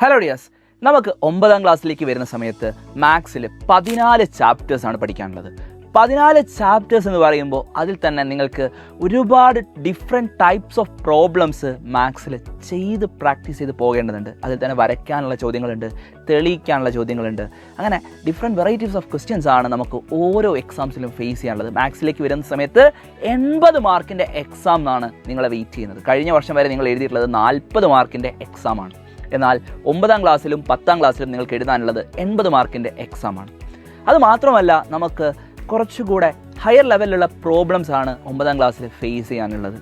Hello dears, നമുക്ക് 9ാം ക്ലാസ്സിലേക്ക് വരുന്ന സമയത്ത് മാത്സിൽ 14 ചാപ്റ്റേഴ്സാണ് പഠിക്കാനുള്ളത്. 14 ചാപ്റ്റേഴ്സ് എന്ന് പറയുമ്പോൾ അതിൽ തന്നെ നിങ്ങൾക്ക് ഒരുപാട് ഡിഫറെൻറ്റ് ടൈപ്സ് ഓഫ് പ്രോബ്ലംസ് മാത്സിൽ പ്രാക്ടീസ് ചെയ്ത് പോകേണ്ടതുണ്ട്. അതിൽ തന്നെ വരയ്ക്കാനുള്ള ചോദ്യങ്ങളുണ്ട്, തെളിയിക്കാനുള്ള ചോദ്യങ്ങളുണ്ട്. അങ്ങനെ ഡിഫറെൻറ്റ് വെറൈറ്റീസ് ഓഫ് ക്വസ്റ്റ്യൻസ് ആണ് നമുക്ക് ഓരോ എക്സാംസിലും ഫേസ് ചെയ്യാനുള്ളത്. മാത്സിലേക്ക് വരുന്ന സമയത്ത് 80 മാർക്കിൻ്റെ എക്സാം എന്നാണ് നിങ്ങളെ വെയിറ്റ് ചെയ്യുന്നത്. കഴിഞ്ഞ വർഷം വരെ നിങ്ങൾ എഴുതിയിട്ടുള്ളത് 40 മാർക്കിൻ്റെ എക്സാമാണ്. എന്നാൽ 9ാം ക്ലാസ്സിലും 10ാം ക്ലാസ്സിലും നിങ്ങൾക്ക് എഴുതാനുള്ളത് 80 മാർക്കിൻ്റെ എക്സാമാണ്. അത് മാത്രമല്ല, നമുക്ക് കുറച്ചുകൂടെ ഹയർ ലെവലിലുള്ള പ്രോബ്ലംസ് ആണ് 9ാം ക്ലാസ്സിൽ ഫേസ് ചെയ്യാനുള്ളത്.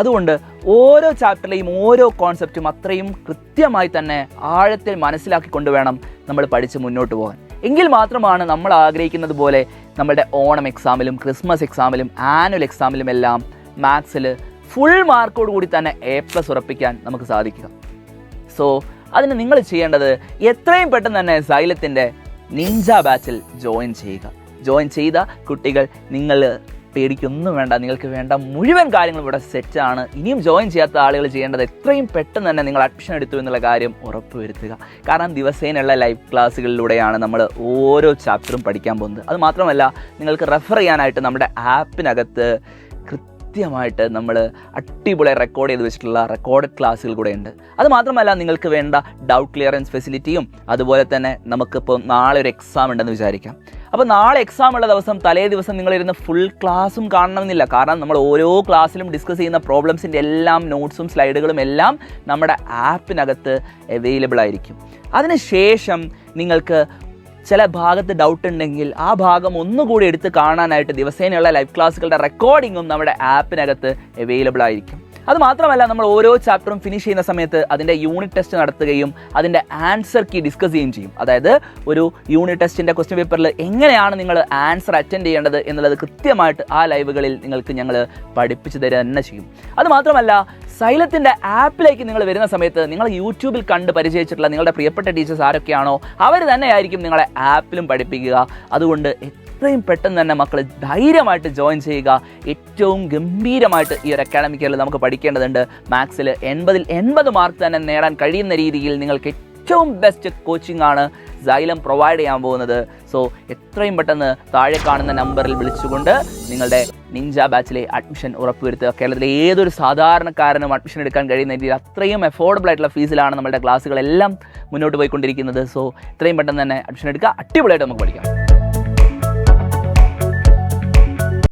അതുകൊണ്ട് ഓരോ ചാപ്റ്ററിലെയും ഓരോ കോൺസെപ്റ്റും അത്രയും കൃത്യമായി തന്നെ ആഴത്തിൽ മനസ്സിലാക്കിക്കൊണ്ട് വേണം നമ്മൾ പഠിച്ച് മുന്നോട്ട് പോകാൻ. എങ്കിൽ മാത്രമാണ് നമ്മൾ ആഗ്രഹിക്കുന്നത് പോലെ നമ്മുടെ ഓണം എക്സാമിലും ക്രിസ്മസ് എക്സാമിലും ആനുവൽ എക്സാമിലും എല്ലാം മാത്സിൽ ഫുൾ മാർക്കോട് കൂടി തന്നെ A+ ഉറപ്പിക്കാൻ നമുക്ക് സാധിക്കുക. സോ അതിന് നിങ്ങൾ ചെയ്യേണ്ടത് എത്രയും പെട്ടെന്ന് തന്നെ സൈലത്തിൻ്റെ നിഞ്ച ബാച്ചിൽ ജോയിൻ ചെയ്യുക. ജോയിൻ ചെയ്ത കുട്ടികൾ നിങ്ങൾ പേടിക്കൊന്നും വേണ്ട, നിങ്ങൾക്ക് വേണ്ട മുഴുവൻ കാര്യങ്ങളും ഇവിടെ സെറ്റാണ്. ഇനിയും ജോയിൻ ചെയ്യാത്ത ആളുകൾ ചെയ്യേണ്ടത് എത്രയും പെട്ടെന്ന് തന്നെ നിങ്ങൾ അഡ്മിഷൻ എടുത്തു എന്നുള്ള കാര്യം ഉറപ്പുവരുത്തുക. കാരണം ദിവസേനയുള്ള ലൈവ് ക്ലാസ്സുകളിലൂടെയാണ് നമ്മൾ ഓരോ ചാപ്റ്ററും പഠിക്കാൻ പോകുന്നത്. അത് മാത്രമല്ല, നിങ്ങൾക്ക് റെഫർ ചെയ്യാനായിട്ട് നമ്മുടെ ആപ്പിനകത്ത് കൃത്യമായിട്ട് നമ്മൾ അടിപൊളിയായി റെക്കോർഡ് ചെയ്ത് വെച്ചിട്ടുള്ള റെക്കോർഡഡ് ക്ലാസ്സുകൾ കൂടെ ഉണ്ട്. അത് മാത്രമല്ല, നിങ്ങൾക്ക് വേണ്ട ഡൗട്ട് ക്ലിയറൻസ് ഫെസിലിറ്റിയും അതുപോലെ തന്നെ നമുക്കിപ്പോൾ നാളെ ഒരു എക്സാം ഉണ്ടെന്ന് വിചാരിക്കാം. അപ്പോൾ നാളെ എക്സാം ഉള്ള ദിവസം തലേ ദിവസം നിങ്ങളിരുന്ന് ഫുൾ ക്ലാസ്സും കാണണമെന്നില്ല. കാരണം നമ്മൾ ഓരോ ക്ലാസ്സിലും ഡിസ്കസ് ചെയ്യുന്ന പ്രോബ്ലംസിൻ്റെ എല്ലാം നോട്ട്സും സ്ലൈഡുകളും എല്ലാം നമ്മുടെ ആപ്പിനകത്ത് അവൈലബിൾ ആയിരിക്കും. അതിനുശേഷം നിങ്ങൾക്ക് ചില ഭാഗത്ത് ഡൗട്ട് ഉണ്ടെങ്കിൽ ആ ഭാഗം ഒന്നുകൂടി എടുത്ത് കാണാനായിട്ട് ദിവസേനയുള്ള ലൈവ് ക്ലാസ്സുകളുടെ റെക്കോർഡിങ്ങും നമ്മുടെ ആപ്പിനകത്ത് അവൈലബിൾ ആയിരിക്കും. അത് മാത്രമല്ല, നമ്മൾ ഓരോ ചാപ്റ്ററും ഫിനിഷ് ചെയ്യുന്ന സമയത്ത് അതിൻ്റെ യൂണിറ്റ് ടെസ്റ്റ് നടത്തുകയും അതിൻ്റെ ആൻസർ കീ ഡിസ്കസ് ചെയ്യുകയും ചെയ്യും. അതായത് ഒരു യൂണിറ്റ് ടെസ്റ്റിൻ്റെ ക്വസ്റ്റ്യൻ പേപ്പറിൽ എങ്ങനെയാണ് നിങ്ങൾ ആൻസർ അറ്റൻഡ് ചെയ്യേണ്ടത് എന്നുള്ളത് കൃത്യമായിട്ട് ആ ലൈവുകളിൽ നിങ്ങൾക്ക് ഞങ്ങൾ പഠിപ്പിച്ചു തരിക തന്നെ ചെയ്യും. അത് മാത്രമല്ല, സൈലത്തിൻ്റെ ആപ്പിലേക്ക് നിങ്ങൾ വരുന്ന സമയത്ത് നിങ്ങൾ യൂട്യൂബിൽ കണ്ട് പരിചയിച്ചിട്ടുള്ള നിങ്ങളുടെ പ്രിയപ്പെട്ട ടീച്ചേഴ്സ് ആരൊക്കെയാണോ അവർ തന്നെയായിരിക്കും നിങ്ങളെ ആപ്പിലും പഠിപ്പിക്കുക. അതുകൊണ്ട് എത്രയും പെട്ടെന്ന് തന്നെ മക്കൾ ധൈര്യമായിട്ട് ജോയിൻ ചെയ്യുക. ഏറ്റവും ഗംഭീരമായിട്ട് ഈ ഒരു അക്കാഡമിക് ഇയറിൽ നമുക്ക് പഠിക്കേണ്ടതുണ്ട്. മാത്സിൽ 80ൽ 80 മാർക്ക് തന്നെ നേടാൻ കഴിയുന്ന രീതിയിൽ നിങ്ങൾക്ക് ഏറ്റവും ബെസ്റ്റ് കോച്ചിങ് ആണ് സൈലം പ്രൊവൈഡ് ചെയ്യാൻ പോകുന്നത്. സോ എത്രയും പെട്ടെന്ന് താഴെ കാണുന്ന നമ്പറിൽ വിളിച്ചുകൊണ്ട് നിങ്ങളുടെ നിഞ്ച ബാച്ചിലെ അഡ്മിഷൻ ഉറപ്പുവരുത്തുക. കേരളത്തിലെ ഏതൊരു സാധാരണക്കാരനും അഡ്മിഷൻ എടുക്കാൻ കഴിയുന്ന രീതിയിൽ അത്രയും അഫോർഡബിൾ ആയിട്ടുള്ള ഫീസിലാണ് നമ്മുടെ ക്ലാസ്സുകളെല്ലാം മുന്നോട്ട് പോയിക്കൊണ്ടിരിക്കുന്നത്. സോ എത്രയും പെട്ടെന്ന് തന്നെ അഡ്മിഷൻ എടുക്കുക. അടിപൊളിയായിട്ട് നമുക്ക് പഠിക്കാം.